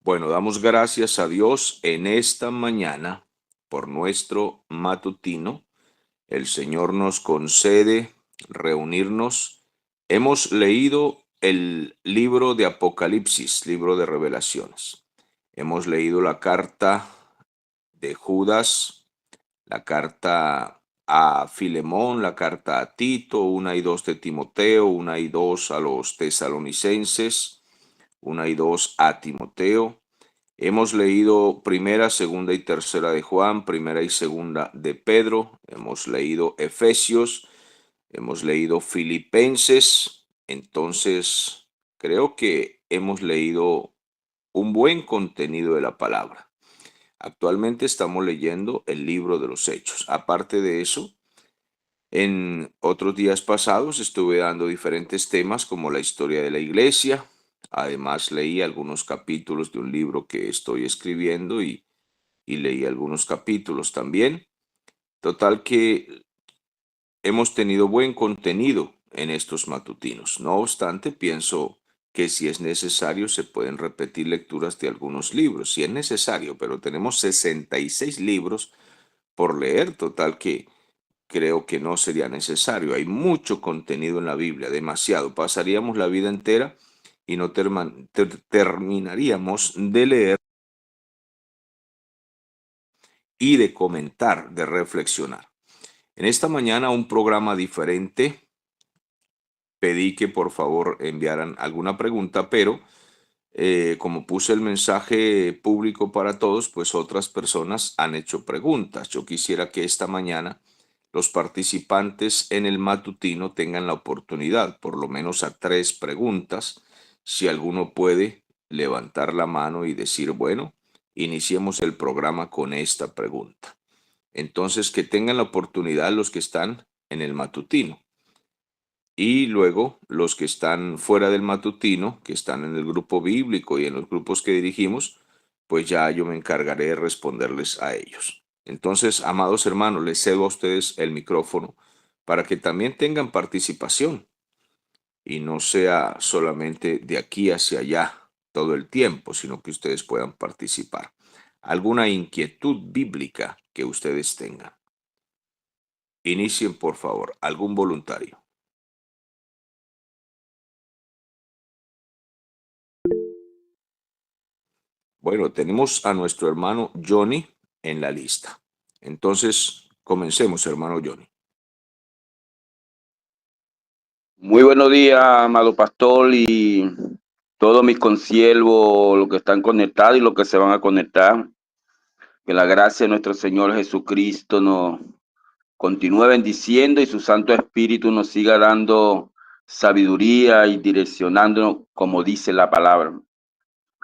Bueno, damos gracias a Dios en esta mañana por nuestro matutino. El Señor nos concede reunirnos. Hemos leído el libro de Apocalipsis, libro de Revelaciones. Hemos leído la carta de Judas, la carta a Filemón, la carta a Tito, 1 y 2 de Timoteo, 1 y 2 a los tesalonicenses, 1 y 2 a Timoteo. Hemos leído primera, segunda y tercera de Juan, primera y segunda de Pedro. Hemos leído Efesios, hemos leído Filipenses. Entonces, creo que hemos leído un buen contenido de la palabra. Actualmente estamos leyendo el libro de los Hechos. Aparte de eso, en otros días pasados estuve dando diferentes temas como la historia de la iglesia. Además leí algunos capítulos de un libro que estoy escribiendo y leí algunos capítulos también. Total que hemos tenido buen contenido en estos matutinos. No obstante, pienso que si es necesario se pueden repetir lecturas de algunos libros, si es necesario, pero tenemos 66 libros por leer, total que creo que no sería necesario. Hay mucho contenido en la Biblia, demasiado. Pasaríamos la vida entera y no terminaríamos de leer y de comentar, de reflexionar. En esta mañana un programa diferente. Pedí que por favor enviaran alguna pregunta, pero como puse el mensaje público para todos, pues otras personas han hecho preguntas. Yo quisiera que esta mañana los participantes en el matutino tengan la oportunidad, por lo menos a 3 preguntas. Si alguno puede levantar la mano y decir, bueno, iniciemos el programa con esta pregunta. Entonces, que tengan la oportunidad los que están en el matutino. Y luego los que están fuera del matutino, que están en el grupo bíblico y en los grupos que dirigimos, pues ya yo me encargaré de responderles a ellos. Entonces, amados hermanos, les cedo a ustedes el micrófono para que también tengan participación y no sea solamente de aquí hacia allá todo el tiempo, sino que ustedes puedan participar. ¿Alguna inquietud bíblica que ustedes tengan? Inicien, por favor, algún voluntario. Bueno, tenemos a nuestro hermano Johnny en la lista. Entonces, comencemos, hermano Johnny. Muy buenos días, amado pastor, y todos mis consiervos, los que están conectados y los que se van a conectar. Que la gracia de nuestro Señor Jesucristo nos continúe bendiciendo y su Santo Espíritu nos siga dando sabiduría y direccionándonos como dice la palabra.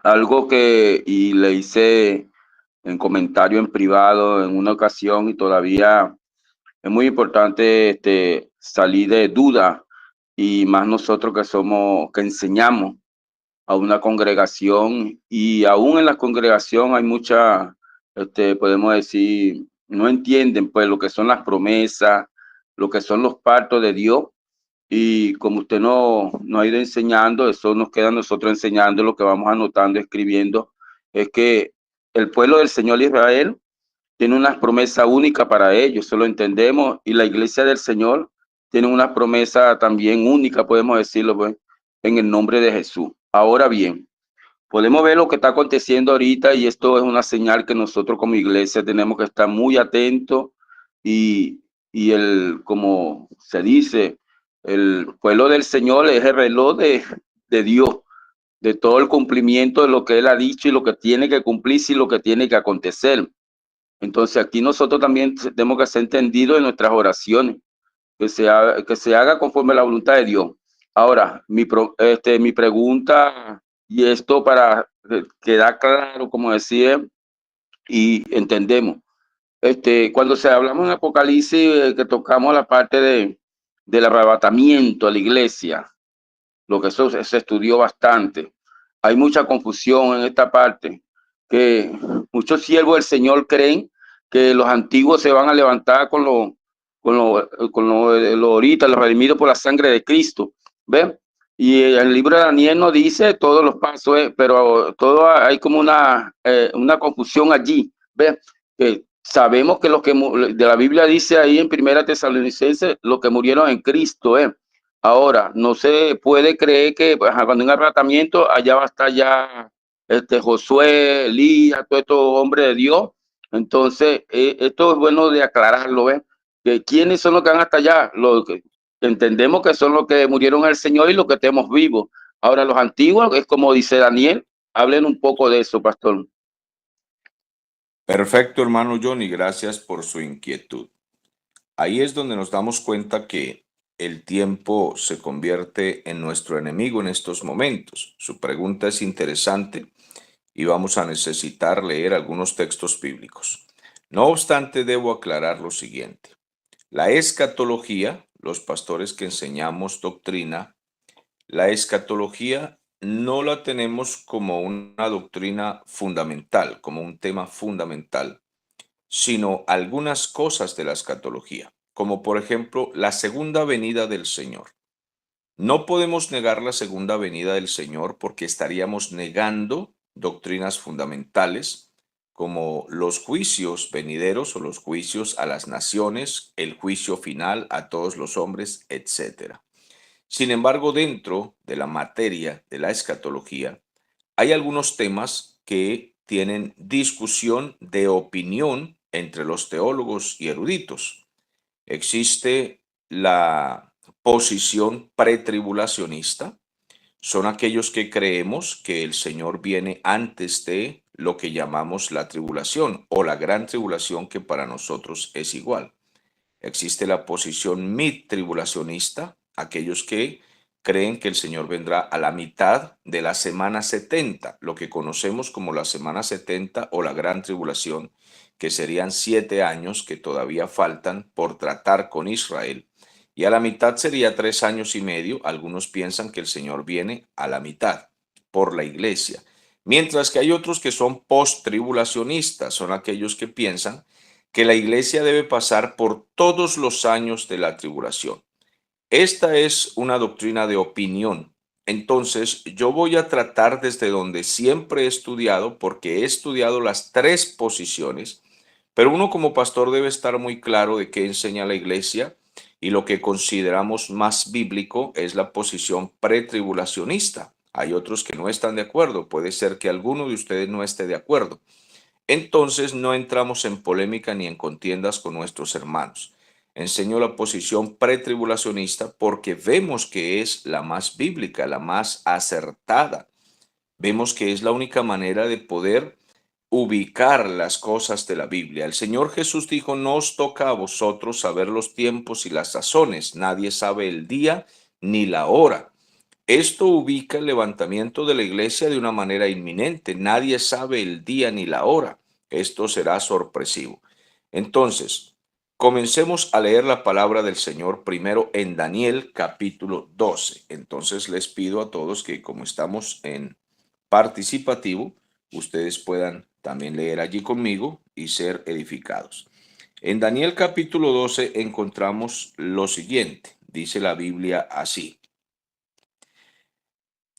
Algo y le hice en comentario en privado en una ocasión y todavía es muy importante salir de duda y más nosotros que enseñamos a una congregación y aún en la congregación hay mucha, podemos decir, no entienden pues lo que son las promesas, lo que son los pactos de Dios y como usted no ha ido enseñando, eso nos queda a nosotros enseñando lo que vamos anotando, escribiendo, es que el pueblo del Señor Israel tiene una promesa única para ellos, eso lo entendemos, y la iglesia del Señor tiene una promesa también única, podemos decirlo, pues, en el nombre de Jesús. Ahora bien, podemos ver lo que está aconteciendo ahorita y esto es una señal que nosotros como iglesia tenemos que estar muy atentos y como se dice, el pueblo del Señor es el reloj de Dios, de todo el cumplimiento de lo que Él ha dicho y lo que tiene que cumplirse y lo que tiene que acontecer. Entonces aquí nosotros también tenemos que ser entendidos en nuestras oraciones, que se haga conforme a la voluntad de Dios. Ahora, mi pregunta, y esto para quedar claro, como decía, y entendemos, cuando hablamos en Apocalipsis, que tocamos la parte del arrebatamiento a la iglesia, lo que eso se estudió bastante. Hay mucha confusión en esta parte, que muchos siervos del Señor creen que los antiguos se van a levantar con lo ahorita, los redimidos por la sangre de Cristo. ¿Ven? Y el libro de Daniel nos dice todos los pasos, pero todo hay como una confusión allí. ¿Ves? Que sabemos que los que de la Biblia dice ahí en Primera Tesalonicenses, los que murieron en Cristo. Ahora, no se puede creer que pues, cuando hay un arrebatamiento, allá va a estar ya Josué, Elías, todos estos hombres de Dios. Entonces, esto es bueno de aclararlo. ¿Ves? Que quiénes son los que van hasta allá, los que entendemos que son los que murieron al Señor y los que estemos vivos. Ahora, los antiguos, es como dice Daniel, hablen un poco de eso, pastor. Perfecto, hermano Johnny, gracias por su inquietud. Ahí es donde nos damos cuenta que el tiempo se convierte en nuestro enemigo en estos momentos. Su pregunta es interesante y vamos a necesitar leer algunos textos bíblicos. No obstante, debo aclarar lo siguiente. La escatología, los pastores que enseñamos doctrina, la escatología no la tenemos como una doctrina fundamental, como un tema fundamental, sino algunas cosas de la escatología, como por ejemplo la segunda venida del Señor. No podemos negar la segunda venida del Señor porque estaríamos negando doctrinas fundamentales como los juicios venideros o los juicios a las naciones, el juicio final a todos los hombres, etc. Sin embargo, dentro de la materia de la escatología, hay algunos temas que tienen discusión de opinión entre los teólogos y eruditos. Existe la posición pretribulacionista, son aquellos que creemos que el Señor viene antes de lo que llamamos la tribulación o la gran tribulación, que para nosotros es igual. Existe la posición mid-tribulacionista, aquellos que creen que el Señor vendrá a la mitad de la semana 70, lo que conocemos como la semana 70 o la gran tribulación, que serían 7 años que todavía faltan por tratar con Israel. Y a la mitad sería 3 años y medio. Algunos piensan que el Señor viene a la mitad por la iglesia. Mientras que hay otros que son post-tribulacionistas, son aquellos que piensan que la iglesia debe pasar por todos los años de la tribulación. Esta es una doctrina de opinión. Entonces, yo voy a tratar desde donde siempre he estudiado, porque he estudiado las tres posiciones, pero uno como pastor debe estar muy claro de qué enseña la iglesia, y lo que consideramos más bíblico es la posición pretribulacionista. Hay otros que no están de acuerdo, puede ser que alguno de ustedes no esté de acuerdo. Entonces no entramos en polémica ni en contiendas con nuestros hermanos. Enseño la posición pretribulacionista porque vemos que es la más bíblica, la más acertada. Vemos que es la única manera de poder ubicar las cosas de la Biblia. El Señor Jesús dijo: no os toca a vosotros saber los tiempos y las sazones. Nadie sabe el día ni la hora. Esto ubica el levantamiento de la iglesia de una manera inminente. Nadie sabe el día ni la hora. Esto será sorpresivo. Entonces, comencemos a leer la palabra del Señor primero en Daniel capítulo 12. Entonces les pido a todos que, como estamos en participativo, ustedes puedan también leer allí conmigo y ser edificados. En Daniel capítulo 12 encontramos lo siguiente. Dice la Biblia así: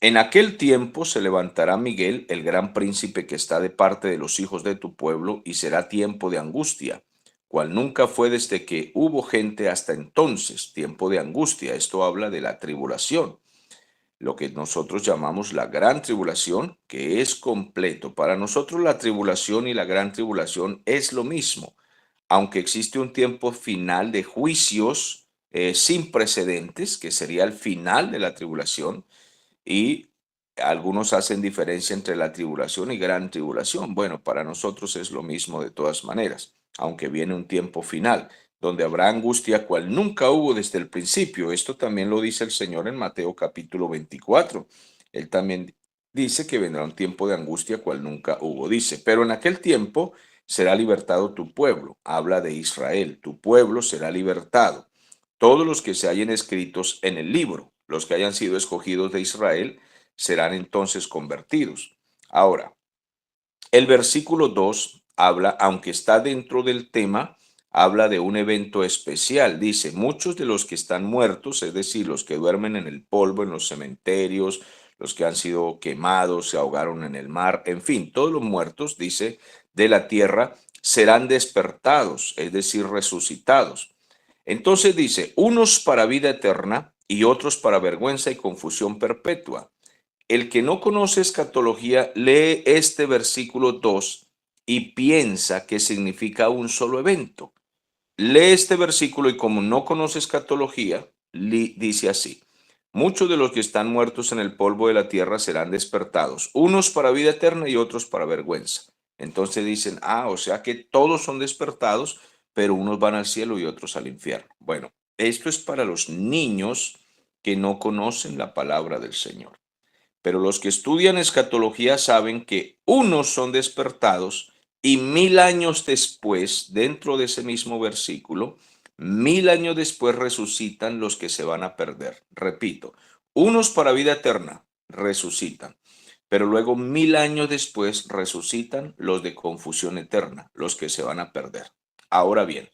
en aquel tiempo se levantará Miguel, el gran príncipe que está de parte de los hijos de tu pueblo, y será tiempo de angustia, cual nunca fue desde que hubo gente hasta entonces. Tiempo de angustia. Esto habla de la tribulación, lo que nosotros llamamos la gran tribulación, que es completo. Para nosotros la tribulación y la gran tribulación es lo mismo, aunque existe un tiempo final de juicios sin precedentes, que sería el final de la tribulación. Y algunos hacen diferencia entre la tribulación y gran tribulación. Bueno, para nosotros es lo mismo de todas maneras, aunque viene un tiempo final, donde habrá angustia cual nunca hubo desde el principio. Esto también lo dice el Señor en Mateo capítulo 24. Él también dice que vendrá un tiempo de angustia cual nunca hubo. Dice: pero en aquel tiempo será libertado tu pueblo. Habla de Israel. Tu pueblo será libertado. Todos los que se hallen escritos en el libro, los que hayan sido escogidos de Israel, serán entonces convertidos. Ahora, el versículo 2 habla, aunque está dentro del tema, habla de un evento especial. Dice, muchos de los que están muertos, es decir, los que duermen en el polvo, en los cementerios, los que han sido quemados, se ahogaron en el mar, en fin, todos los muertos, dice, de la tierra, serán despertados, es decir, resucitados. Entonces dice, unos para vida eterna y otros para vergüenza y confusión perpetua. El que no conoce escatología lee este versículo 2 y piensa que significa un solo evento. Lee este versículo y como no conoce escatología, dice así, muchos de los que están muertos en el polvo de la tierra serán despertados, unos para vida eterna y otros para vergüenza. Entonces dicen, o sea que todos son despertados, pero unos van al cielo y otros al infierno. Bueno, esto es para los niños que no conocen la palabra del Señor. Pero los que estudian escatología saben que unos son despertados y 1000 años después, dentro de ese mismo versículo, 1000 años después resucitan los que se van a perder. Repito, unos para vida eterna resucitan, pero luego 1000 años después resucitan los de confusión eterna, los que se van a perder. Ahora bien,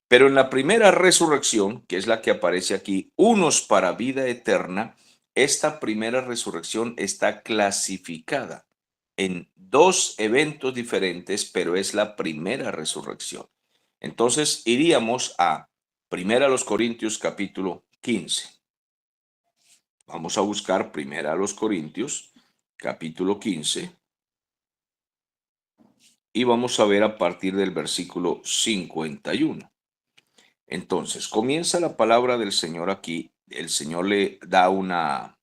pero en la primera resurrección, que es la que aparece aquí, unos para vida eterna, esta primera resurrección está clasificada en dos eventos diferentes, pero es la primera resurrección. Entonces iríamos a Primera a los Corintios capítulo 15. Vamos a buscar Primera a los Corintios capítulo 15 y vamos a ver a partir del versículo 51. Entonces, comienza la palabra del Señor aquí. El Señor le da una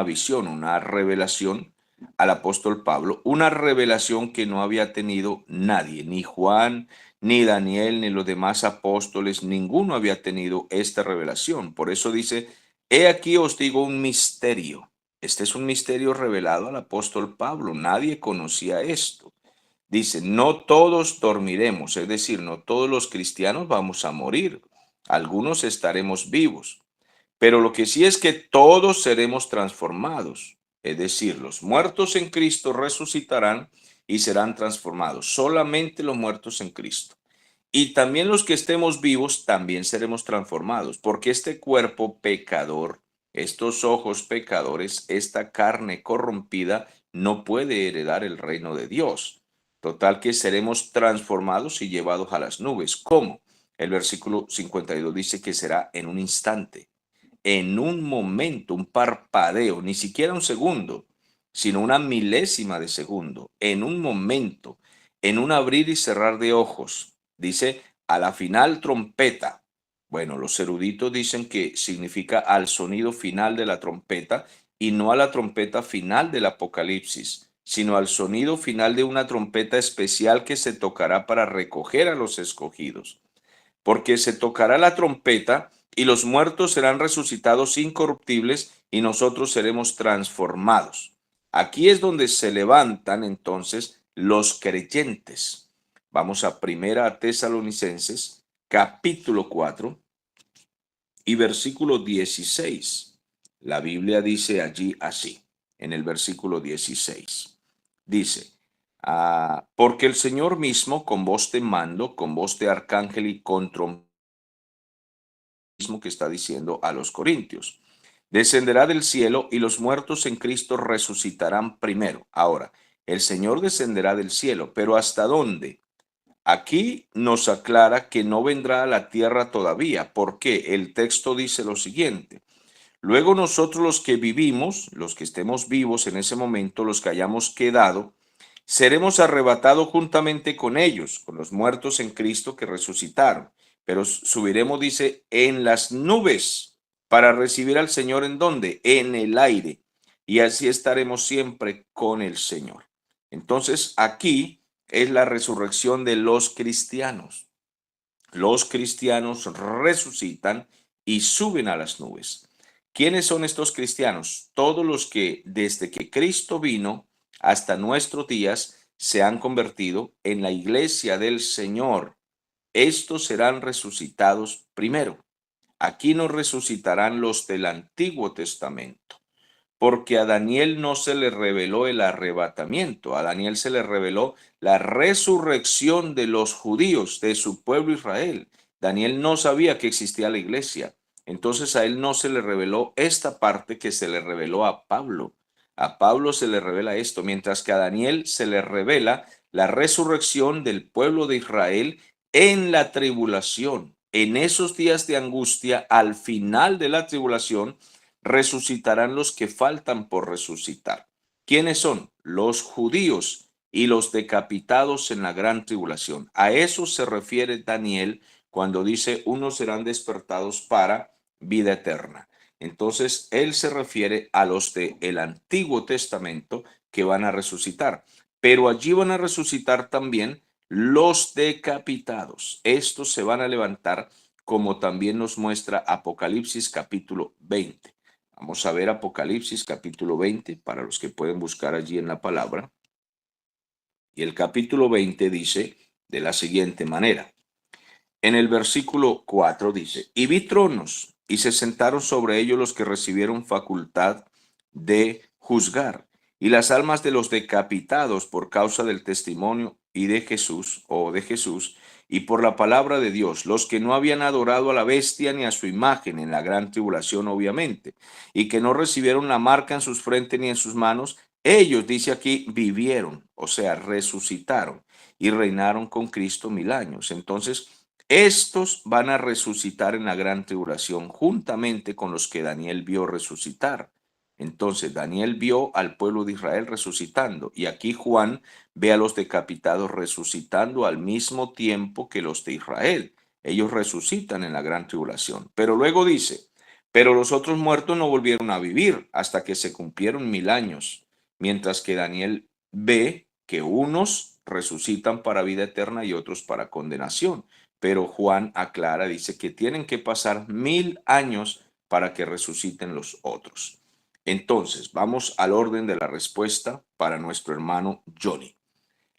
visión, una revelación al apóstol Pablo, una revelación que no había tenido nadie, ni Juan, ni Daniel, ni los demás apóstoles, ninguno había tenido esta revelación. Por eso dice, he aquí os digo un misterio. Este es un misterio revelado al apóstol Pablo. Nadie conocía esto. Dice, no todos dormiremos, es decir, no todos los cristianos vamos a morir, algunos estaremos vivos, pero lo que sí es que todos seremos transformados, es decir, los muertos en Cristo resucitarán y serán transformados, solamente los muertos en Cristo. Y también los que estemos vivos también seremos transformados, porque este cuerpo pecador, estos ojos pecadores, esta carne corrompida, no puede heredar el reino de Dios. Total que seremos transformados y llevados a las nubes. ¿Cómo? El versículo 52 dice que será en un instante, en un momento, un parpadeo, ni siquiera un segundo, sino una milésima de segundo, en un momento, en un abrir y cerrar de ojos. Dice, a la final trompeta. Bueno, los eruditos dicen que significa al sonido final de la trompeta y no a la trompeta final del Apocalipsis, sino al sonido final de una trompeta especial que se tocará para recoger a los escogidos. Porque se tocará la trompeta y los muertos serán resucitados incorruptibles y nosotros seremos transformados. Aquí es donde se levantan entonces los creyentes. Vamos a Primera Tesalonicenses, capítulo 4 y versículo 16. La Biblia dice allí así, en el versículo 16. Dice, porque el Señor mismo con voz de mando, con voz de arcángel y con trompeta, que está diciendo a los corintios, descenderá del cielo y los muertos en Cristo resucitarán primero. Ahora, el Señor descenderá del cielo, pero ¿hasta dónde? Aquí nos aclara que no vendrá a la tierra todavía. ¿Por qué? El texto dice lo siguiente. Luego nosotros los que vivimos, los que estemos vivos en ese momento, los que hayamos quedado, seremos arrebatados juntamente con ellos, con los muertos en Cristo que resucitaron. Pero subiremos, dice, en las nubes para recibir al Señor ¿en dónde? En el aire. Y así estaremos siempre con el Señor. Entonces aquí es la resurrección de los cristianos. Los cristianos resucitan y suben a las nubes. ¿Quiénes son estos cristianos? Todos los que desde que Cristo vino hasta nuestros días se han convertido en la iglesia del Señor. Estos serán resucitados primero. Aquí nos resucitarán los del Antiguo Testamento. porque a Daniel no se le reveló el arrebatamiento, a Daniel se le reveló la resurrección de los judíos, de su pueblo Israel. Daniel no sabía que existía la iglesia, entonces a él no se le reveló esta parte que se le reveló a Pablo. A Pablo se le revela esto, mientras que a Daniel se le revela la resurrección del pueblo de Israel en la tribulación. En esos días de angustia, al final de la tribulación, resucitarán los que faltan por resucitar. ¿Quiénes son? Los judíos y los decapitados en la gran tribulación. A eso se refiere Daniel cuando dice unos serán despertados para vida eterna. Entonces, él se refiere a los del Antiguo Testamento que van a resucitar, pero allí van a resucitar también los decapitados. Estos se van a levantar, como también nos muestra Apocalipsis capítulo 20. Vamos a ver Apocalipsis capítulo 20 para los que pueden buscar allí en la palabra. Y el capítulo 20 dice de la siguiente manera. En el versículo 4 dice, y vi tronos, y se sentaron sobre ellos los que recibieron facultad de juzgar, y las almas de los decapitados por causa del testimonio y de Jesús, y por la palabra de Dios, los que no habían adorado a la bestia ni a su imagen en la gran tribulación, obviamente, y que no recibieron la marca en sus frentes ni en sus manos, ellos, dice aquí, vivieron, o sea, resucitaron y reinaron con Cristo 1000 años. Entonces, estos van a resucitar en la gran tribulación juntamente con los que Daniel vio resucitar. Entonces Daniel vio al pueblo de Israel resucitando y aquí Juan ve a los decapitados resucitando al mismo tiempo que los de Israel. Ellos resucitan en la gran tribulación. Pero luego dice, pero los otros muertos no volvieron a vivir hasta que se cumplieron 1000 años, mientras que Daniel ve que unos resucitan para vida eterna y otros para condenación. Pero Juan aclara, dice que tienen que pasar 1000 años para que resuciten los otros. Entonces, vamos al orden de la respuesta para nuestro hermano Johnny.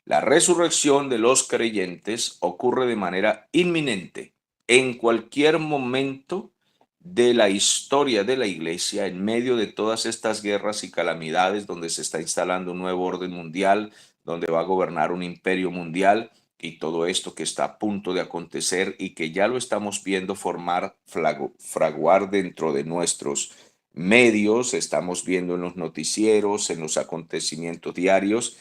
La resurrección de los creyentes ocurre de manera inminente en cualquier momento de la historia de la iglesia, en medio de todas estas guerras y calamidades donde se está instalando un nuevo orden mundial, donde va a gobernar un imperio mundial y todo esto que está a punto de acontecer y que ya lo estamos viendo fraguar dentro de nuestros medios, estamos viendo en los noticieros, en los acontecimientos diarios,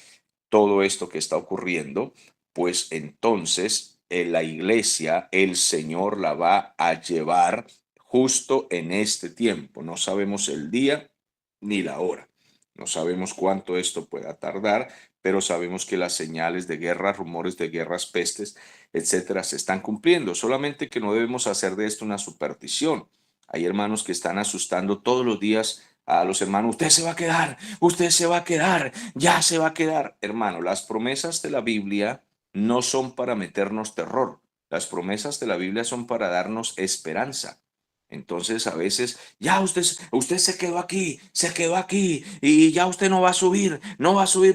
todo esto que está ocurriendo, pues entonces la iglesia, el Señor la va a llevar justo en este tiempo. No sabemos el día ni la hora. No sabemos cuánto esto pueda tardar, pero sabemos que las señales de guerra, rumores de guerras, pestes, etcétera, se están cumpliendo. Solamente que no debemos hacer de esto una superstición. Hay hermanos que están asustando todos los días a los hermanos. Usted se va a quedar, ya se va a quedar. Hermano, las promesas de la Biblia no son para meternos terror. Las promesas de la Biblia son para darnos esperanza. Entonces a veces, ya usted se quedó aquí y ya usted no va a subir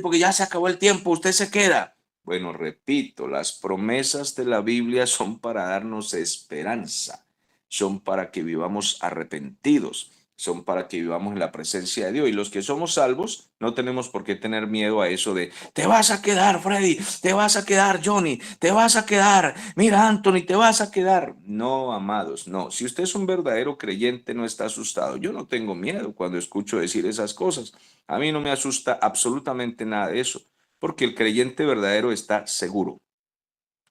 porque ya se acabó el tiempo, usted se queda. Bueno, repito, las promesas de la Biblia son para darnos esperanza, son para que vivamos arrepentidos, son para que vivamos en la presencia de Dios. Y los que somos salvos no tenemos por qué tener miedo a eso de, te vas a quedar, Freddy, te vas a quedar, Johnny, te vas a quedar, mira, Anthony, te vas a quedar. No, amados, no. Si usted es un verdadero creyente, no está asustado. Yo no tengo miedo cuando escucho decir esas cosas. A mí no me asusta absolutamente nada de eso, porque el creyente verdadero está seguro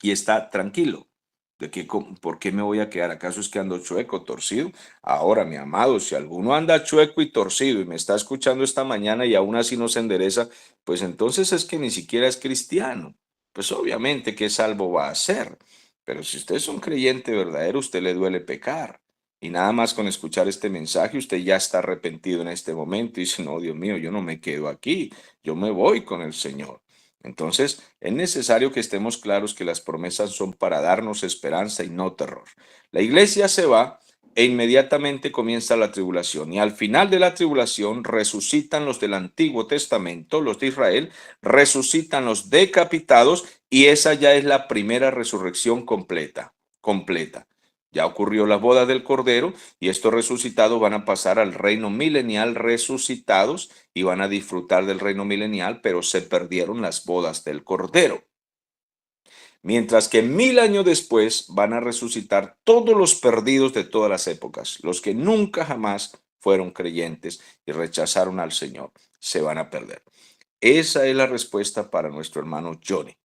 y está tranquilo. ¿De qué, por qué me voy a quedar? ¿Acaso es que ando chueco, torcido? Ahora, mi amado, si alguno anda chueco y torcido y me está escuchando esta mañana y aún así no se endereza, pues entonces es que ni siquiera es cristiano. Pues obviamente que salvo va a ser. Pero si usted es un creyente verdadero, usted le duele pecar. Y nada más con escuchar este mensaje, usted ya está arrepentido en este momento y dice, no, Dios mío, yo no me quedo aquí, yo me voy con el Señor. Entonces, es necesario que estemos claros que las promesas son para darnos esperanza y no terror. La iglesia se va e inmediatamente comienza la tribulación. Y al final de la tribulación resucitan los del Antiguo Testamento, los de Israel, resucitan los decapitados y esa ya es la primera resurrección completa. Ya ocurrió la boda del Cordero y estos resucitados van a pasar al reino milenial resucitados y van a disfrutar del reino milenial, pero se perdieron las bodas del Cordero. Mientras que 1000 años después van a resucitar todos los perdidos de todas las épocas, los que nunca jamás fueron creyentes y rechazaron al Señor, se van a perder. Esa es la respuesta para nuestro hermano Johnny.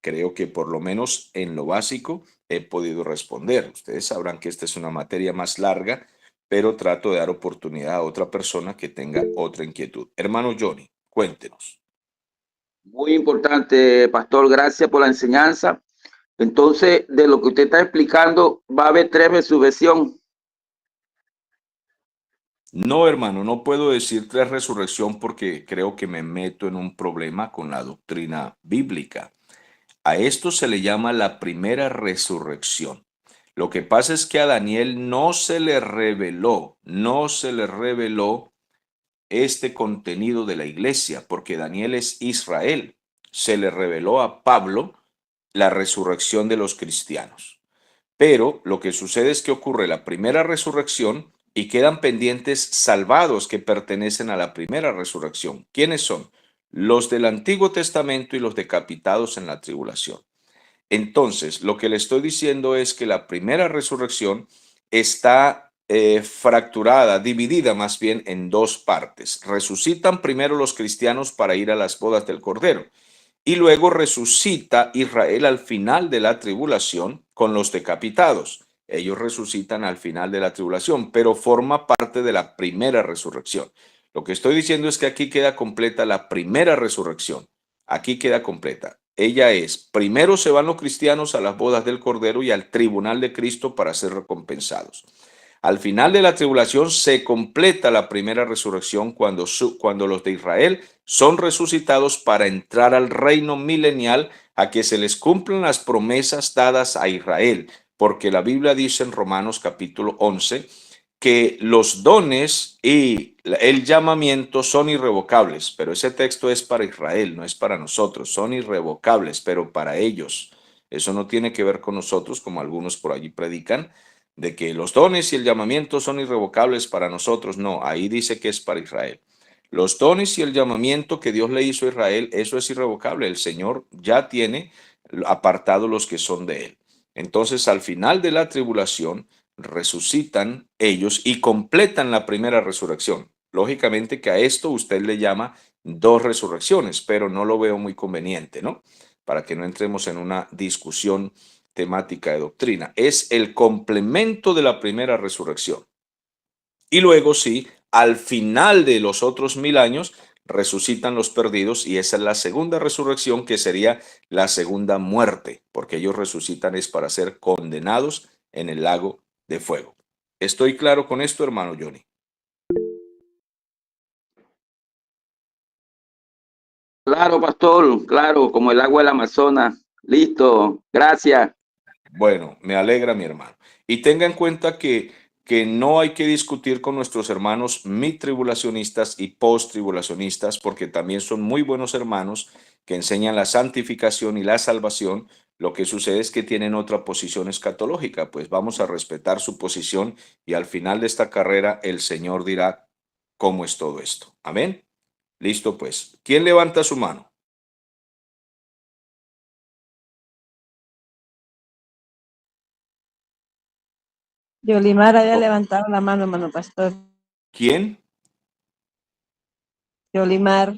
Creo que por lo menos en lo básico he podido responder. Ustedes sabrán que esta es una materia más larga, pero trato de dar oportunidad a otra persona que tenga otra inquietud. Hermano Johnny, cuéntenos. Muy importante, pastor. Gracias por la enseñanza. Entonces, de lo que usted está explicando, va a haber 3 resurrecciones. No, hermano, no puedo decir 3 resurrección porque creo que me meto en un problema con la doctrina bíblica. A esto se le llama la primera resurrección. Lo que pasa es que a Daniel no se le reveló este contenido de la iglesia, porque Daniel es Israel. Se le reveló a Pablo la resurrección de los cristianos. Pero lo que sucede es que ocurre la primera resurrección y quedan pendientes salvados que pertenecen a la primera resurrección. ¿Quiénes son? Los del Antiguo Testamento y los decapitados en la tribulación. Entonces, lo que le estoy diciendo es que la primera resurrección está fracturada, dividida más bien en 2 partes. Resucitan primero los cristianos para ir a las bodas del Cordero y luego resucita Israel al final de la tribulación con los decapitados. Ellos resucitan al final de la tribulación, pero forma parte de la primera resurrección. Lo que estoy diciendo es que aquí queda completa la primera resurrección. Aquí queda completa. Ella es, primero se van los cristianos a las bodas del Cordero y al tribunal de Cristo para ser recompensados. Al final de la tribulación se completa la primera resurrección cuando los de Israel son resucitados para entrar al reino milenial a que se les cumplan las promesas dadas a Israel, porque la Biblia dice en Romanos capítulo 11 que los dones y el llamamiento son irrevocables, pero ese texto es para Israel, no es para nosotros, son irrevocables, pero para ellos. Eso no tiene que ver con nosotros, como algunos por allí predican, de que los dones y el llamamiento son irrevocables para nosotros. No, ahí dice que es para Israel. Los dones y el llamamiento que Dios le hizo a Israel, eso es irrevocable. El Señor ya tiene apartado los que son de él. Entonces, al final de la tribulación, resucitan ellos y completan la primera resurrección. Lógicamente que a esto usted le llama 2 resurrecciones, pero no lo veo muy conveniente, ¿no? Para que no entremos en una discusión temática de doctrina. Es el complemento de la primera resurrección. Y luego sí, al final de los otros 1000 años, resucitan los perdidos y esa es la segunda resurrección que sería la segunda muerte, porque ellos resucitan es para ser condenados en el lago de fuego. ¿Estoy claro con esto, hermano Johnny? Claro, pastor, claro, como el agua del Amazonas. Listo, gracias. Bueno, me alegra, mi hermano. Y tenga en cuenta que no hay que discutir con nuestros hermanos mitribulacionistas y post-tribulacionistas, porque también son muy buenos hermanos que enseñan la santificación y la salvación. Lo que sucede es que tienen otra posición escatológica, pues vamos a respetar su posición y al final de esta carrera el Señor dirá cómo es todo esto. Amén. Listo, pues. ¿Quién levanta su mano? Yolimar había Oh, levantado la mano, hermano pastor. ¿quién? Yolimar.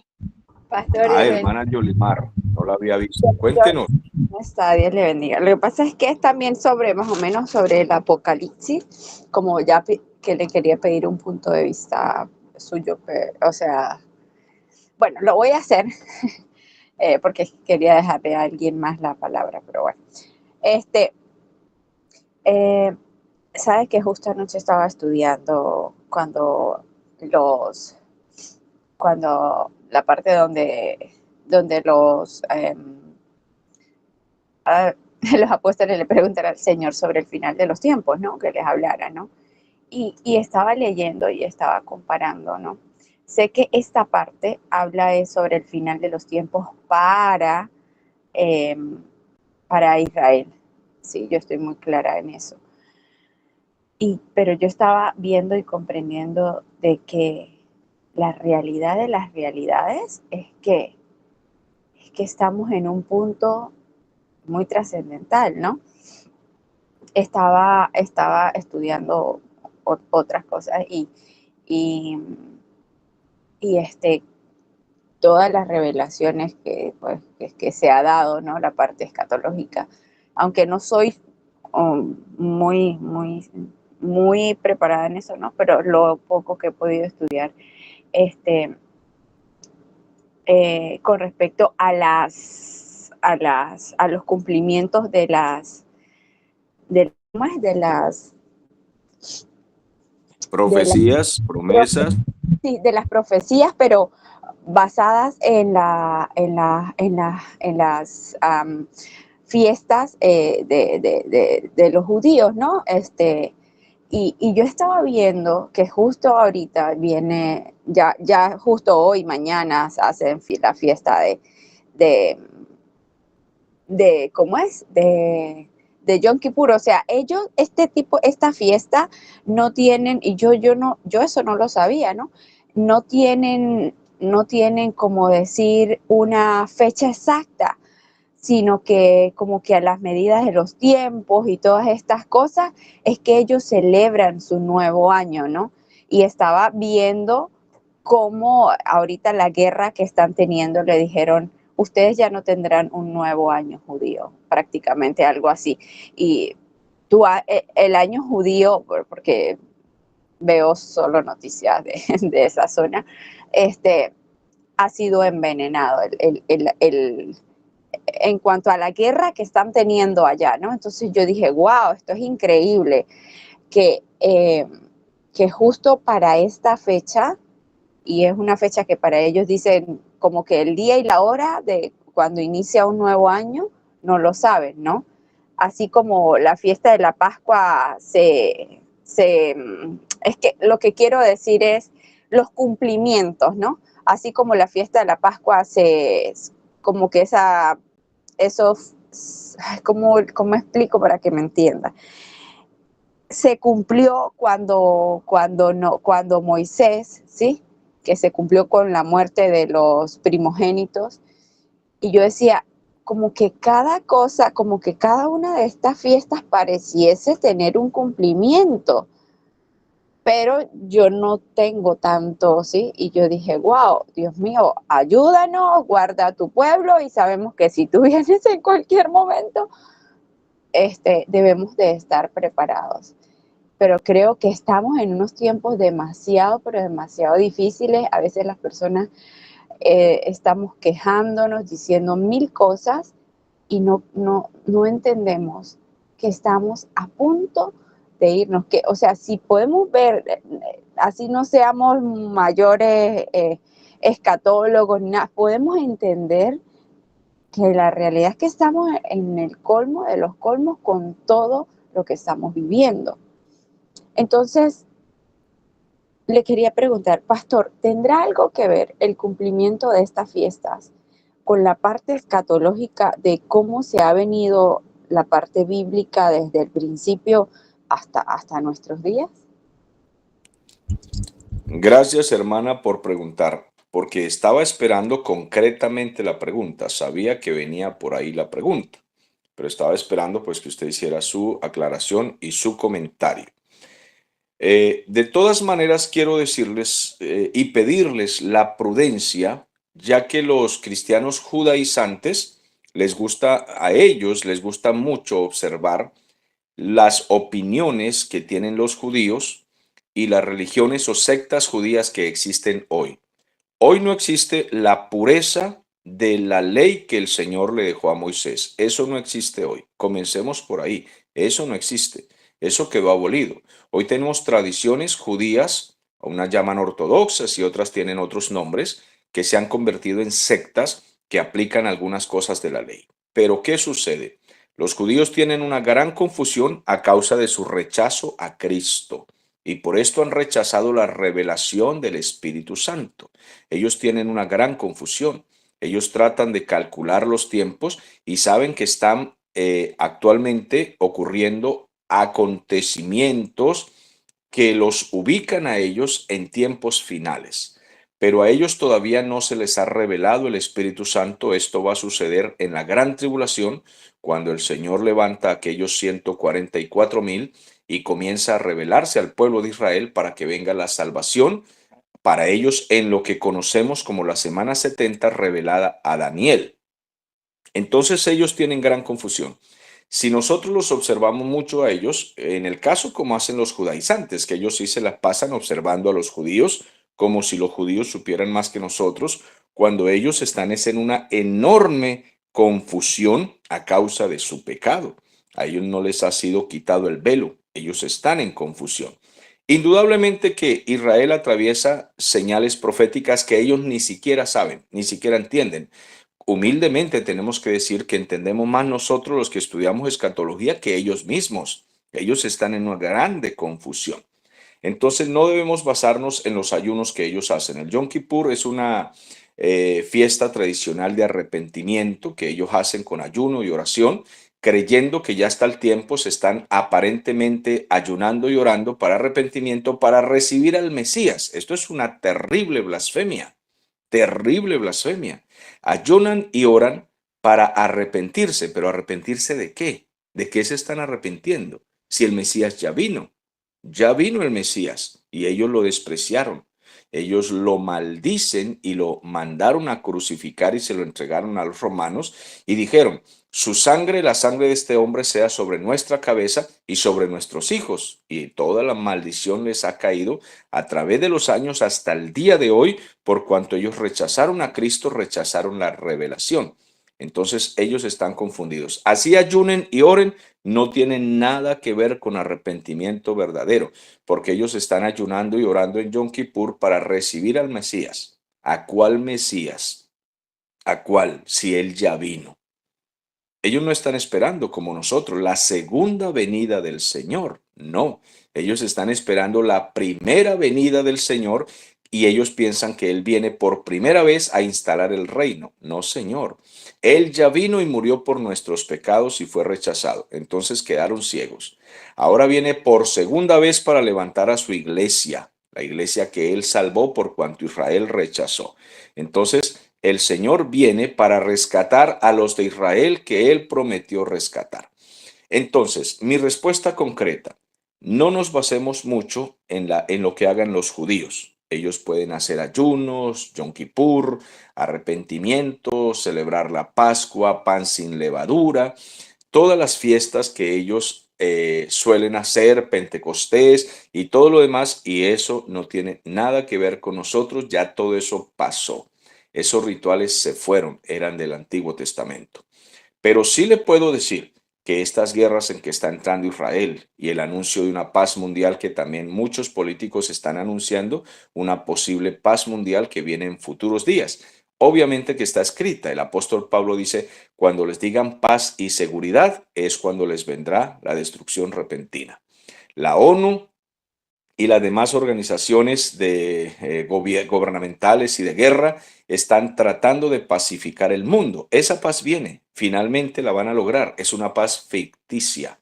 Pastor, Ah, hermana Yolimar. No la había visto. Cuéntenos. ¿cómo está? Dios le bendiga. Lo que pasa es que es también sobre, más o menos, sobre el Apocalipsis, como ya que le quería pedir un punto de vista suyo, o sea, bueno, lo voy a hacer porque quería dejarle a alguien más la palabra, pero bueno. Eh, Sabes que justo anoche estaba estudiando cuando la parte donde los apóstoles le preguntan al Señor sobre el final de los tiempos, ¿no? Que les hablara, ¿no? Y estaba leyendo y estaba comparando, ¿no? Sé que esta parte habla sobre el final de los tiempos eh, para Israel. Sí, yo estoy muy clara en eso. pero yo estaba viendo y comprendiendo de que la realidad de las realidades es que estamos en un punto muy trascendental, ¿no? Estaba estudiando otras cosas y, todas las revelaciones pues, que se ha dado, ¿no? La parte escatológica, aunque no soy muy preparada en eso, ¿no? Pero lo poco que he podido estudiar, con respecto a los cumplimientos de las Profecías, promesas. sí, de las profecías, pero basadas en las fiestas de los judíos, ¿no? Y yo estaba viendo que justo ahorita viene, ya justo hoy, mañana, hacen la fiesta ¿cómo es? De Yom Kippur. O sea, ellos, esta fiesta no tienen, y yo eso no lo sabía, ¿no? No tienen como decir una fecha exacta, sino que como que a las medidas de los tiempos y todas estas cosas es que ellos celebran su nuevo año, ¿no? Y estaba viendo cómo ahorita la guerra que están teniendo le dijeron, ustedes ya no tendrán un nuevo año judío, prácticamente algo así. Y el año judío, porque veo solo noticias de esa zona, ha sido envenenado en cuanto a la guerra que están teniendo allá, ¿no? Entonces yo dije, wow, esto es increíble, que justo para esta fecha, y es una fecha que para ellos dicen como que el día y la hora de cuando inicia un nuevo año, no lo saben, ¿no? Así como la fiesta de la Pascua es que lo que quiero decir es los cumplimientos, ¿no? Así como la fiesta de la Pascua como que eso, ¿cómo explico para que me entienda? Se cumplió cuando Moisés, ¿sí? Que se cumplió con la muerte de los primogénitos. Y yo decía, como que cada cosa, como que cada una de estas fiestas pareciese tener un cumplimiento, pero yo no tengo tanto, ¿sí? Y yo dije, wow, Dios mío, ayúdanos, guarda a tu pueblo, y sabemos que si tú vienes en cualquier momento, debemos de estar preparados. Pero creo que estamos en unos tiempos pero demasiado difíciles. A veces las personas estamos quejándonos, diciendo mil cosas y no entendemos que estamos a punto de irnos. O sea, si podemos ver, así no seamos mayores escatólogos, podemos entender que la realidad es que estamos en el colmo de los colmos con todo lo que estamos viviendo. Entonces, le quería preguntar, pastor, ¿tendrá algo que ver el cumplimiento de estas fiestas con la parte escatológica de cómo se ha venido la parte bíblica desde el principio hasta nuestros días? Gracias, hermana, por preguntar, porque estaba esperando concretamente la pregunta. Sabía que venía por ahí la pregunta, pero estaba esperando pues que usted hiciera su aclaración y su comentario. De todas maneras, quiero decirles y pedirles la prudencia, ya que los cristianos judaizantes a ellos les gusta mucho observar las opiniones que tienen los judíos y las religiones o sectas judías que existen hoy. Hoy no existe la pureza de la ley que el Señor le dejó a Moisés. Eso no existe hoy. Comencemos por ahí. Eso no existe. Eso quedó abolido. Hoy tenemos tradiciones judías, unas llaman ortodoxas y otras tienen otros nombres, que se han convertido en sectas que aplican algunas cosas de la ley. Pero ¿qué sucede? Los judíos tienen una gran confusión a causa de su rechazo a Cristo y por esto han rechazado la revelación del Espíritu Santo. Ellos tienen una gran confusión. Ellos tratan de calcular los tiempos y saben que están actualmente ocurriendo acontecimientos que los ubican a ellos en tiempos finales. Pero a ellos todavía no se les ha revelado el Espíritu Santo. Esto va a suceder en la gran tribulación, cuando el Señor levanta a aquellos 144,000 y comienza a revelarse al pueblo de Israel para que venga la salvación para ellos en lo que conocemos como la semana 70 revelada a Daniel. Entonces ellos tienen gran confusión. Si nosotros los observamos mucho a ellos, en el caso como hacen los judaizantes, que ellos sí se la pasan observando a los judíos como si los judíos supieran más que nosotros, cuando ellos están en una enorme confusión a causa de su pecado. A ellos no les ha sido quitado el velo, ellos están en confusión. Indudablemente que Israel atraviesa señales proféticas que ellos ni siquiera saben, ni siquiera entienden. Humildemente tenemos que decir que entendemos más nosotros los que estudiamos escatología que ellos mismos. Ellos están en una grande confusión. Entonces no debemos basarnos en los ayunos que ellos hacen. El Yom Kippur es una fiesta tradicional de arrepentimiento que ellos hacen con ayuno y oración, creyendo que ya está el tiempo, se están aparentemente ayunando y orando para arrepentimiento, para recibir al Mesías. Esto es una terrible blasfemia. Terrible blasfemia. Ayunan y oran para arrepentirse, pero ¿arrepentirse de qué? ¿De qué se están arrepintiendo? Si el Mesías ya vino el Mesías y ellos lo despreciaron. Ellos lo maldicen y lo mandaron a crucificar y se lo entregaron a los romanos y dijeron, su sangre, la sangre de este hombre sea sobre nuestra cabeza y sobre nuestros hijos. Y toda la maldición les ha caído a través de los años hasta el día de hoy, por cuanto ellos rechazaron a Cristo, rechazaron la revelación. Entonces ellos están confundidos. Así ayunen y oren, no tienen nada que ver con arrepentimiento verdadero, porque ellos están ayunando y orando en Yom Kippur para recibir al Mesías. ¿A cuál Mesías? ¿A cuál? Si él ya vino. Ellos no están esperando como nosotros la segunda venida del Señor. No, ellos están esperando la primera venida del Señor y ellos piensan que Él viene por primera vez a instalar el reino. No, Señor. Él ya vino y murió por nuestros pecados y fue rechazado. Entonces quedaron ciegos. Ahora viene por segunda vez para levantar a su iglesia, la iglesia que Él salvó por cuanto Israel rechazó. Entonces, el Señor viene para rescatar a los de Israel que Él prometió rescatar. Entonces, mi respuesta concreta, no nos basemos mucho en lo que hagan los judíos. Ellos pueden hacer ayunos, Yom Kippur, arrepentimiento, celebrar la Pascua, pan sin levadura, todas las fiestas que ellos suelen hacer, Pentecostés y todo lo demás, y eso no tiene nada que ver con nosotros, ya todo eso pasó. Esos rituales se fueron, eran del Antiguo Testamento. Pero sí le puedo decir que estas guerras en que está entrando Israel y el anuncio de una paz mundial que también muchos políticos están anunciando, una posible paz mundial que viene en futuros días. Obviamente que está escrita. El apóstol Pablo dice, cuando les digan paz y seguridad es cuando les vendrá la destrucción repentina. La ONU y las demás organizaciones gubernamentales y de guerra están tratando de pacificar el mundo. Esa paz viene, finalmente la van a lograr. Es una paz ficticia,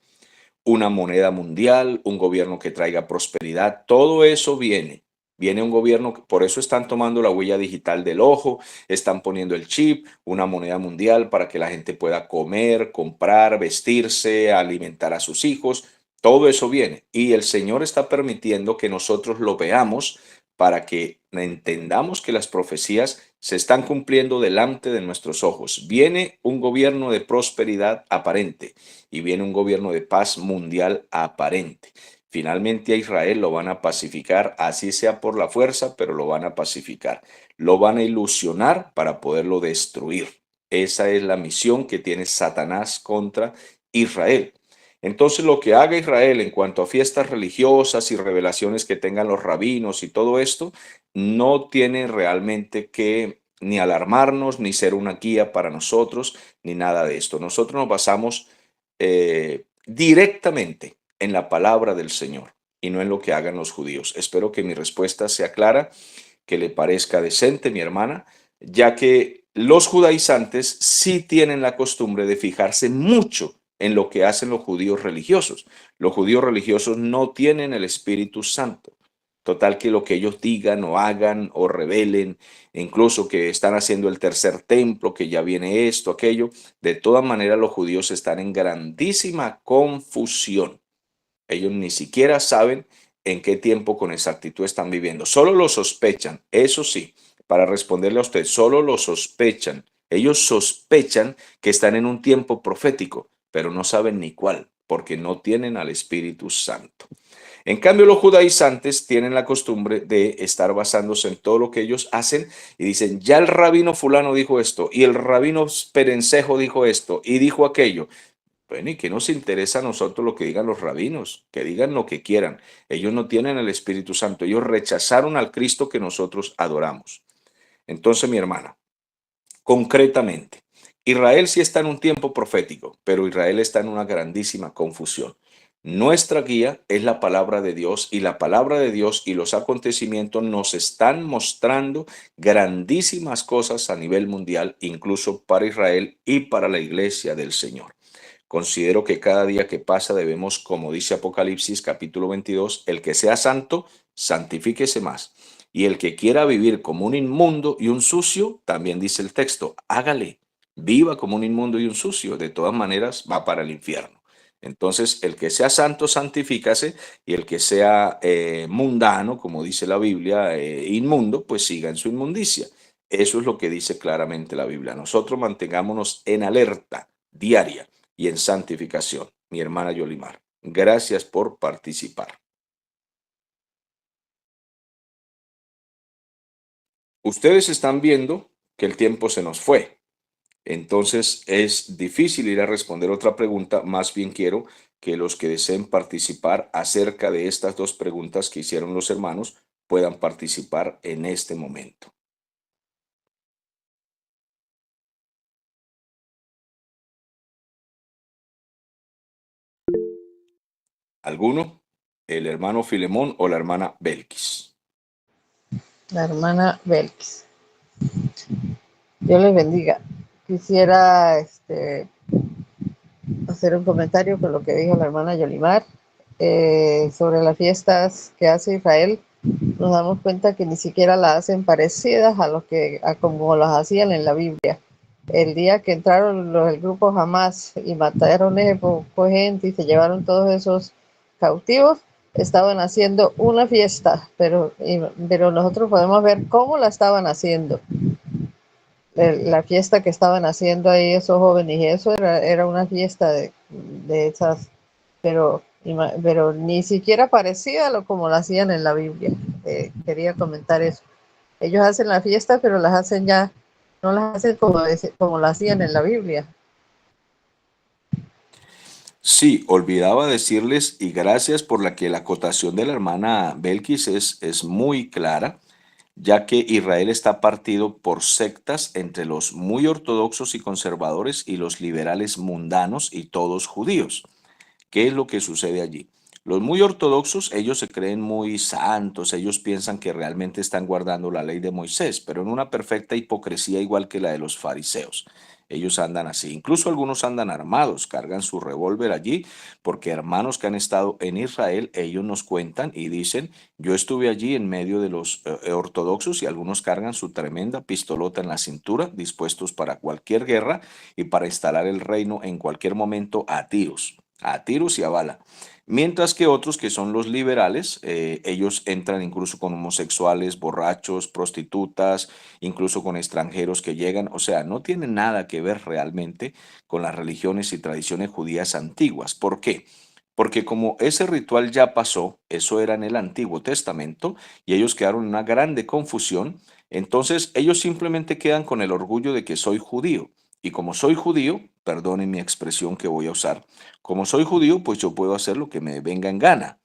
una moneda mundial, un gobierno que traiga prosperidad, todo eso viene. Viene un gobierno, por eso están tomando la huella digital del ojo, están poniendo el chip, una moneda mundial para que la gente pueda comer, comprar, vestirse, alimentar a sus hijos. Todo eso viene y el Señor está permitiendo que nosotros lo veamos para que entendamos que las profecías se están cumpliendo delante de nuestros ojos. Viene un gobierno de prosperidad aparente y viene un gobierno de paz mundial aparente. Finalmente a Israel lo van a pacificar, así sea por la fuerza, pero lo van a pacificar. Lo van a ilusionar para poderlo destruir. Esa es la misión que tiene Satanás contra Israel. Entonces lo que haga Israel en cuanto a fiestas religiosas y revelaciones que tengan los rabinos y todo esto, no tiene realmente que ni alarmarnos, ni ser una guía para nosotros, ni nada de esto. Nosotros nos basamos directamente en la palabra del Señor y no en lo que hagan los judíos. Espero que mi respuesta sea clara, que le parezca decente, mi hermana, ya que los judaizantes sí tienen la costumbre de fijarse mucho en lo que hacen los judíos religiosos. Los judíos religiosos no tienen el Espíritu Santo. Total que lo que ellos digan o hagan o revelen, incluso que están haciendo el tercer templo, que ya viene esto, aquello, de todas maneras los judíos están en grandísima confusión. Ellos ni siquiera saben en qué tiempo con exactitud están viviendo. Solo lo sospechan. Eso sí, para responderle a usted, solo lo sospechan. Ellos sospechan que están en un tiempo profético, pero no saben ni cuál, porque no tienen al Espíritu Santo. En cambio, los judaizantes tienen la costumbre de estar basándose en todo lo que ellos hacen y dicen, ya el rabino fulano dijo esto, y el rabino perencejo dijo esto, y dijo aquello. Bueno, ¿y qué nos interesa a nosotros lo que digan los rabinos? Que digan lo que quieran. Ellos no tienen el Espíritu Santo. Ellos rechazaron al Cristo que nosotros adoramos. Entonces, mi hermana, concretamente, Israel sí está en un tiempo profético, pero Israel está en una grandísima confusión. Nuestra guía es la palabra de Dios y la palabra de Dios y los acontecimientos nos están mostrando grandísimas cosas a nivel mundial, incluso para Israel y para la iglesia del Señor. Considero que cada día que pasa debemos, como dice Apocalipsis capítulo 22, el que sea santo, santifíquese más. Y el que quiera vivir como un inmundo y un sucio, también dice el texto, hágale, viva como un inmundo y un sucio. De todas maneras, va para el infierno. Entonces, el que sea santo, santifícase, y el que sea mundano, como dice la Biblia, inmundo, pues siga en su inmundicia. Eso es lo que dice claramente la Biblia. Nosotros mantengámonos en alerta diaria y en santificación. Mi hermana Yolimar, gracias por participar. Ustedes están viendo que el tiempo se nos fue. Entonces es difícil ir a responder otra pregunta. Más bien quiero que los que deseen participar acerca de estas dos preguntas que hicieron los hermanos puedan participar en este momento. ¿Alguno? ¿El hermano Filemón o la hermana Belkis? La hermana Belkis. Dios les bendiga. Quisiera hacer un comentario con lo que dijo la hermana Yolimar sobre las fiestas que hace Israel. Nos damos cuenta que ni siquiera las hacen parecidas a como las hacían en la Biblia. El día que entraron el grupo Hamas y mataron poco gente y se llevaron todos esos cautivos, estaban haciendo una fiesta, pero nosotros podemos ver cómo la estaban haciendo. La fiesta que estaban haciendo ahí esos jóvenes, y eso era una fiesta de esas, pero ni siquiera parecida a como la hacían en la Biblia. Quería comentar eso. Ellos hacen la fiesta, pero las hacen ya, no las hacen como la hacían en la Biblia. Sí, olvidaba decirles, y gracias por la acotación de la hermana Belkis es muy clara, ya que Israel está partido por sectas entre los muy ortodoxos y conservadores y los liberales mundanos y todos judíos. ¿Qué es lo que sucede allí? Los muy ortodoxos, ellos se creen muy santos, ellos piensan que realmente están guardando la ley de Moisés, pero en una perfecta hipocresía igual que la de los fariseos. Ellos andan así, incluso algunos andan armados, cargan su revólver allí, porque hermanos que han estado en Israel, ellos nos cuentan y dicen, yo estuve allí en medio de los ortodoxos y algunos cargan su tremenda pistolota en la cintura, dispuestos para cualquier guerra y para instalar el reino en cualquier momento a tiros y a bala. Mientras que otros que son los liberales, ellos entran incluso con homosexuales, borrachos, prostitutas, incluso con extranjeros que llegan. O sea, no tienen nada que ver realmente con las religiones y tradiciones judías antiguas. ¿Por qué? Porque como ese ritual ya pasó, eso era en el Antiguo Testamento, y ellos quedaron en una grande confusión, entonces ellos simplemente quedan con el orgullo de que soy judío. Y como soy judío, perdonen mi expresión que voy a usar, como soy judío, pues yo puedo hacer lo que me venga en gana,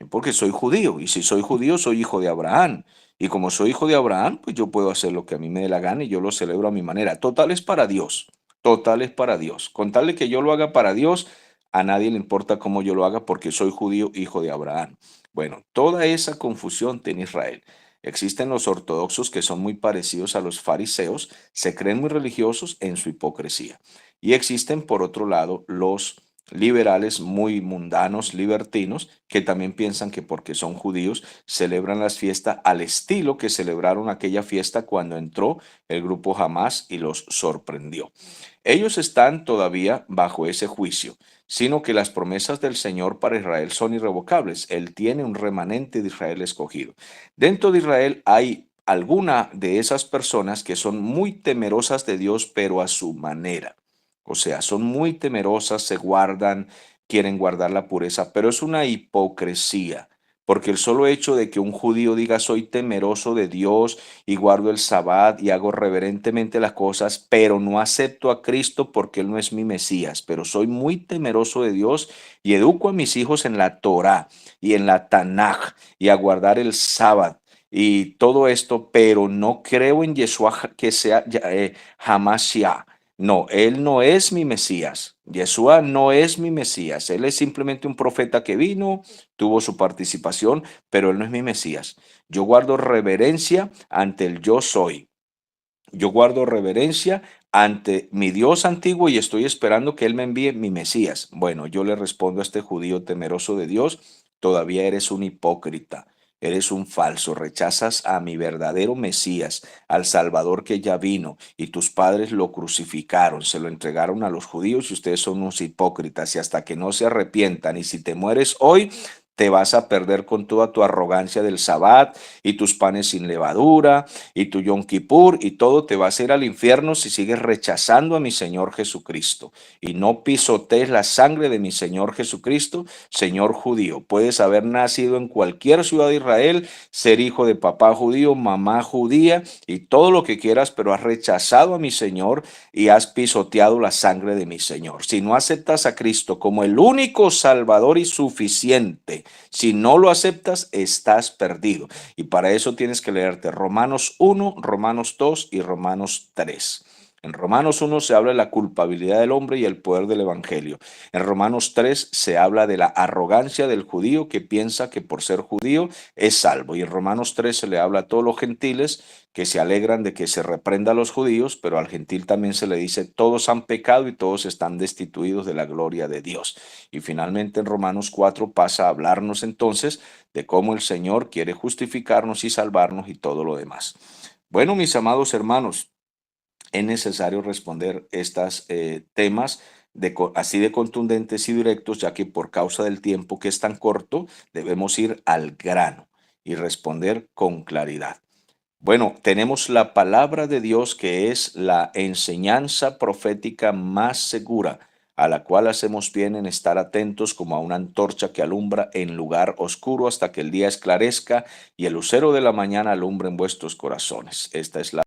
porque soy judío, y si soy judío, soy hijo de Abraham. Y como soy hijo de Abraham, pues yo puedo hacer lo que a mí me dé la gana y yo lo celebro a mi manera. Total es para Dios, total es para Dios. Con tal de que yo lo haga para Dios, a nadie le importa cómo yo lo haga porque soy judío, hijo de Abraham. Bueno, toda esa confusión tiene Israel. Existen los ortodoxos que son muy parecidos a los fariseos, se creen muy religiosos en su hipocresía. Y existen, por otro lado, los liberales, muy mundanos, libertinos, que también piensan que porque son judíos celebran las fiestas al estilo que celebraron aquella fiesta cuando entró el grupo Hamás y los sorprendió. Ellos están todavía bajo ese juicio, sino que las promesas del Señor para Israel son irrevocables. Él tiene un remanente de Israel escogido. Dentro de Israel hay alguna de esas personas que son muy temerosas de Dios, pero a su manera. O sea, son muy temerosas, se guardan, quieren guardar la pureza, pero es una hipocresía. Porque el solo hecho de que un judío diga soy temeroso de Dios y guardo el sabbat y hago reverentemente las cosas, pero no acepto a Cristo porque Él no es mi Mesías, pero soy muy temeroso de Dios y educo a mis hijos en la Torá y en la Tanaj y a guardar el sábado y todo esto, pero no creo en Yeshua que sea Hamashiach. No, Él no es mi Mesías. Yeshua no es mi Mesías. Él es simplemente un profeta que vino, tuvo su participación, pero Él no es mi Mesías. Yo guardo reverencia ante el yo soy. Yo guardo reverencia ante mi Dios antiguo y estoy esperando que Él me envíe mi Mesías. Bueno, yo le respondo a este judío temeroso de Dios, todavía eres un hipócrita, eres un falso, rechazas a mi verdadero Mesías, al Salvador que ya vino, y tus padres lo crucificaron, se lo entregaron a los judíos y ustedes son unos hipócritas y hasta que no se arrepientan y si te mueres hoy, te vas a perder con toda tu arrogancia del Sabbat y tus panes sin levadura y tu Yom Kippur y todo te va a hacer al infierno si sigues rechazando a mi Señor Jesucristo y no pisotees la sangre de mi Señor Jesucristo, Señor judío. Puedes haber nacido en cualquier ciudad de Israel, ser hijo de papá judío, mamá judía y todo lo que quieras, pero has rechazado a mi Señor y has pisoteado la sangre de mi Señor. Si no aceptas a Cristo como el único Salvador y suficiente, si no lo aceptas, estás perdido. Y para eso tienes que leerte Romanos 1, Romanos 2 y Romanos 3. En Romanos 1 se habla de la culpabilidad del hombre y el poder del evangelio. En Romanos 3 se habla de la arrogancia del judío que piensa que por ser judío es salvo. Y en Romanos 3 se le habla a todos los gentiles que se alegran de que se reprenda a los judíos, pero al gentil también se le dice todos han pecado y todos están destituidos de la gloria de Dios. Y finalmente en Romanos 4 pasa a hablarnos entonces de cómo el Señor quiere justificarnos y salvarnos y todo lo demás. Bueno, mis amados hermanos, es necesario responder estos temas así de contundentes y directos, ya que por causa del tiempo que es tan corto, debemos ir al grano y responder con claridad. Bueno, tenemos la palabra de Dios que es la enseñanza profética más segura, a la cual hacemos bien en estar atentos como a una antorcha que alumbra en lugar oscuro hasta que el día esclarezca y el lucero de la mañana alumbre en vuestros corazones. Esta es la